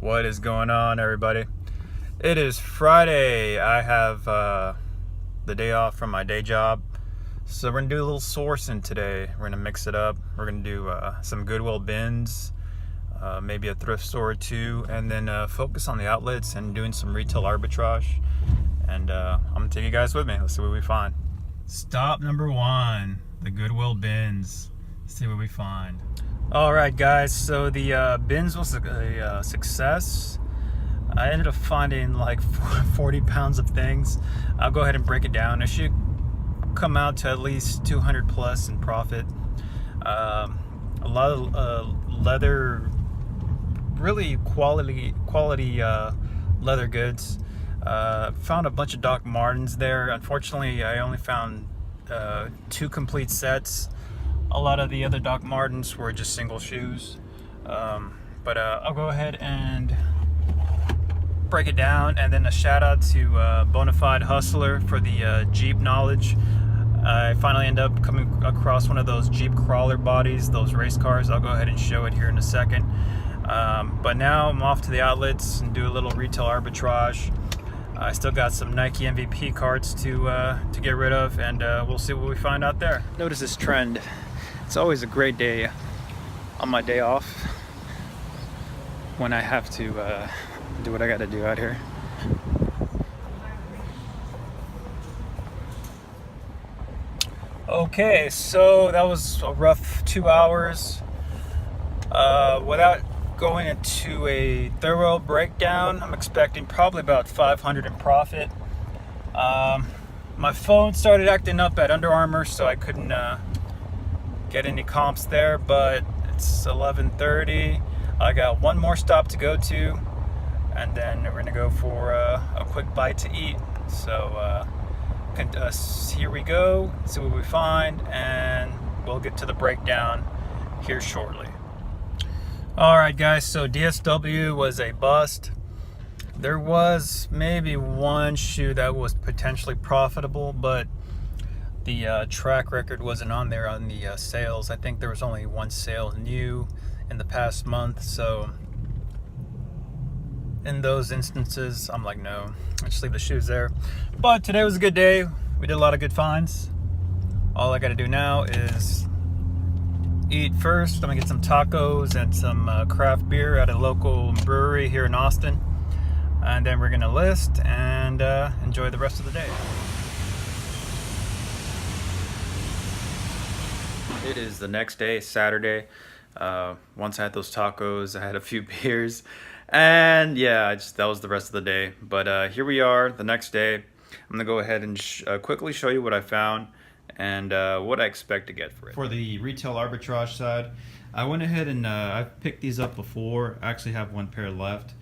What is going on, everybody? It is Friday. I have the day off from my day job, so we're gonna do a little sourcing today. We're gonna mix it up. We're gonna do some Goodwill bins, maybe a thrift store or two, and then focus on the outlets and doing some retail arbitrage. And I'm gonna take you guys with me. Let's see what we find. Stop number one: the Goodwill bins. Let's see what we find. All right, guys. So the bins was a success. I ended up finding like 40 pounds of things. I'll go ahead and break it down. It should come out to at least 200 plus in profit. A lot of leather, really quality leather goods. Found a bunch of Doc Martens there. Unfortunately, I only found 2 complete sets. A lot of the other Doc Martens were just single shoes. But I'll go ahead and break it down, and then a shout out to Bonafide Hustler for the Jeep knowledge. I finally end up coming across one of those Jeep crawler bodies, those race cars. I'll go ahead and show it here in a second. But now I'm off to the outlets and do a little retail arbitrage. I still got some Nike MVP cards to get rid of, and we'll see what we find out there. Notice this trend. It's always a great day on my day off when I have to do what I gotta do out here. Okay, so that was a rough 2 hours. Without going into a thorough breakdown, I'm expecting probably about 500 in profit. My phone started acting up at Under Armour, so I couldn't get any comps there, but it's 11:30. I got one more stop to go to, and then we're gonna go for a quick bite to eat. So here we go, see what we find, and we'll get to the breakdown here shortly. All right, guys, so DSW was a bust. There was maybe one shoe that was potentially profitable, but the track record wasn't on there on the sales. I think there was only one sale new in the past month, so in those instances, I'm like, no, I just leave the shoes there. But today was a good day. We did a lot of good finds. All I gotta do now is eat first. I'm gonna get some tacos and some craft beer at a local brewery here in Austin. And then we're gonna list and enjoy the rest of the day. It is the next day, Saturday. Once I had those tacos, I had a few beers, and yeah, that was the rest of the day. But here we are, the next day. I'm gonna go ahead and quickly show you what I found and what I expect to get for it. For the retail arbitrage side, I went ahead and I've picked these up before. I actually have one pair left.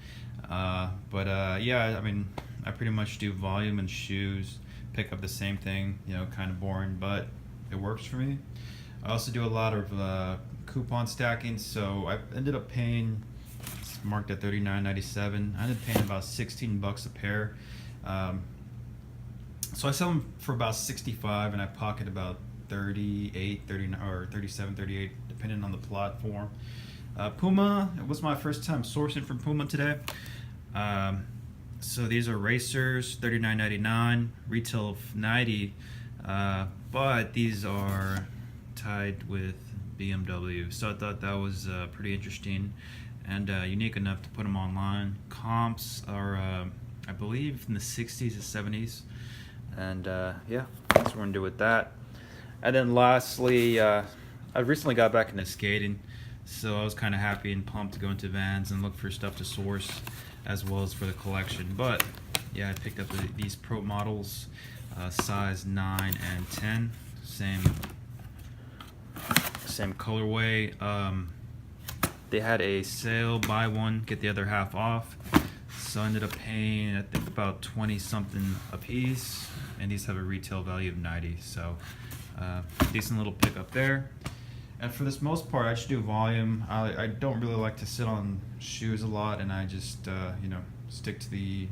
Yeah, I mean, I pretty much do volume and shoes, pick up the same thing, you know, kind of boring, but it works for me. I also do a lot of coupon stacking, so I ended up paying, it's marked at $39.97. I ended up paying about 16 bucks a pair. So I sell them for about 65, and I pocket about 38, 39, or 37, 38, depending on the platform. Puma, it was my first time sourcing from Puma today. So these are racers, $39.99, retail of $90, but these are tied with BMW, so I thought that was pretty interesting and unique enough to put them online. Comps are I believe in the 60s to 70s, and yeah, that's what we're gonna do with that. And then lastly, I recently got back into skating, so I was kind of happy and pumped to go into Vans and look for stuff to source as well as for the collection. But yeah, I picked up these Pro models, size 9 and 10, same colorway. They had a sale, buy one get the other half off, so I ended up paying I think about 20 something a piece, and these have a retail value of 90, so decent little pickup there. And for this most part, I just do volume. I don't really like to sit on shoes a lot, and I just you know, stick to the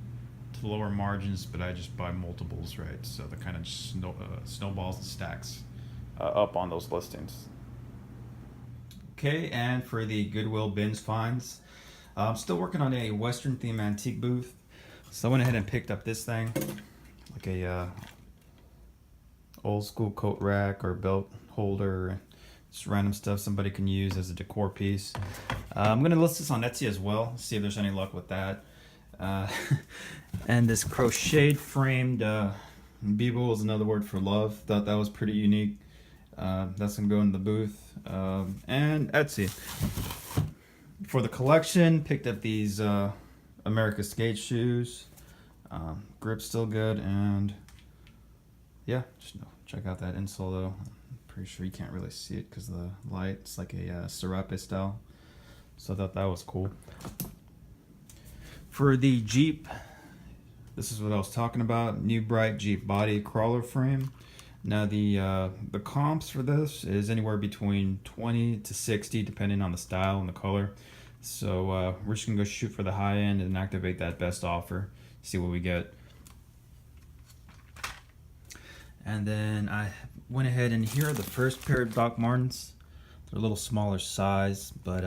lower margins, but I just buy multiples, right? So the kind of snowballs and stacks up on those listings. Okay, and for the Goodwill bins finds, I'm still working on a Western theme antique booth, so I went ahead and picked up this thing, like a old school coat rack or belt holder, just random stuff somebody can use as a decor piece. I'm gonna list this on Etsy as well, see if there's any luck with that. And this crocheted framed Beeble is another word for love. Thought that was pretty unique. That's gonna go in the booth. And Etsy. For the collection, picked up these America skate shoes. Grip's still good, and yeah, just check out that insole though. I'm pretty sure you can't really see it because of the light. It's like a serape style, so I thought that was cool. For the Jeep, this is what I was talking about. New Bright Jeep body crawler frame. Now the comps for this is anywhere between 20 to 60 depending on the style and the color. So we're just gonna go shoot for the high end and activate that best offer, see what we get. And then I went ahead, and here are the first pair of Doc Martens. They're a little smaller size, but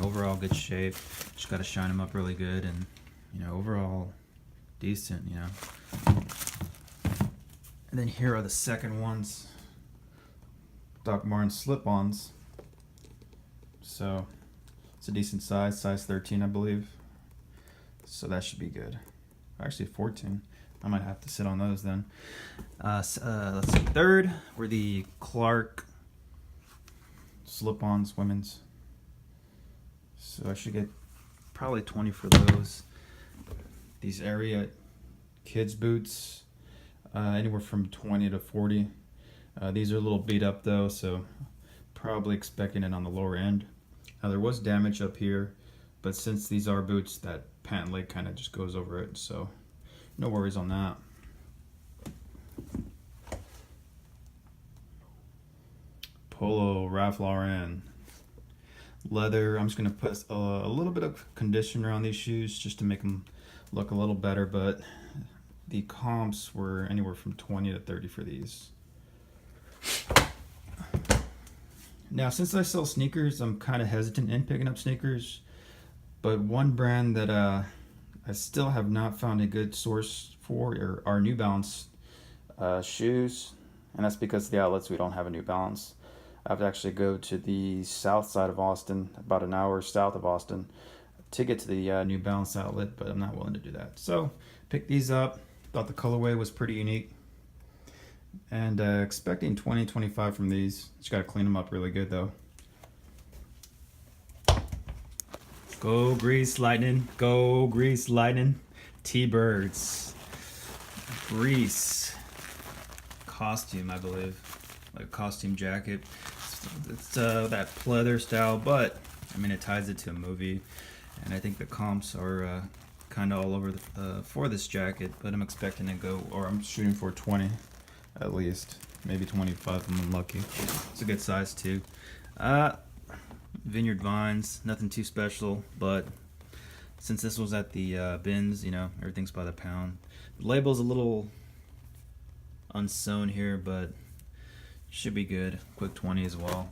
overall good shape. Just gotta shine them up really good, and overall decent, And then here are the second ones, Doc Martens slip-ons. So it's a decent size 13 I believe. So that should be good. Actually 14. I might have to sit on those then. Let's see, third were the Clark slip-ons, women's. So I should get probably 20 for those. These Ariat kids boots, anywhere from 20 to 40. These are a little beat up though, so probably expecting it on the lower end. Now there was damage up here, but since these are boots, that pant leg kind of just goes over it, so no worries on that. Polo Ralph Lauren leather. I'm just gonna put a little bit of conditioner on these shoes just to make them look a little better, but the comps were anywhere from 20 to 30 for these. Now, since I sell sneakers, I'm kind of hesitant in picking up sneakers, but one brand that I still have not found a good source for are New Balance shoes, and that's because the outlets we don't have a New Balance. I have to actually go to the south side of Austin, about an hour south of Austin, to get to the New Balance outlet, but I'm not willing to do that. So picked these up, thought the colorway was pretty unique, and expecting 20-25 from these. Just gotta clean them up really good though. Go Grease Lightning, go Grease Lightning. T-Birds, Grease costume, I believe, like a costume jacket. It's that pleather style, but I mean it ties it to a movie, and I think the comps are kind of all over for this jacket, but I'm expecting to go, or I'm shooting for 20 at least, maybe 25 if I'm lucky. It's a good size too. Vineyard Vines, nothing too special, but since this was at the bins, everything's by the pound. The label's a little unsewn here, but should be good. Quick 20 as well.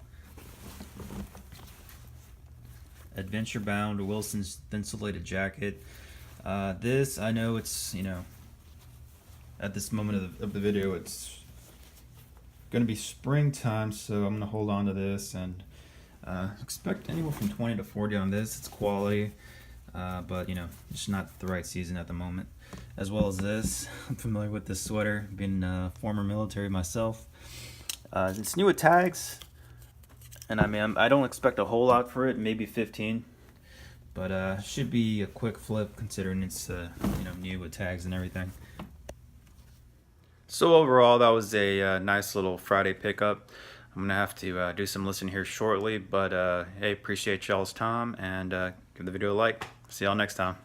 Adventure Bound Wilson's insulated jacket. This, I know it's, at this moment of the video, it's gonna be springtime, so I'm gonna hold on to this and expect anywhere from 20 to 40 on this. It's quality, but it's not the right season at the moment. As well as this, I'm familiar with this sweater, being former military myself. It's new with tags, and I don't expect a whole lot for it, maybe 15, but should be a quick flip considering it's new with tags and everything. So overall, that was a nice little Friday pickup. I'm gonna have to do some listening here shortly, but hey, appreciate y'all's time, and give the video a like. See y'all next time.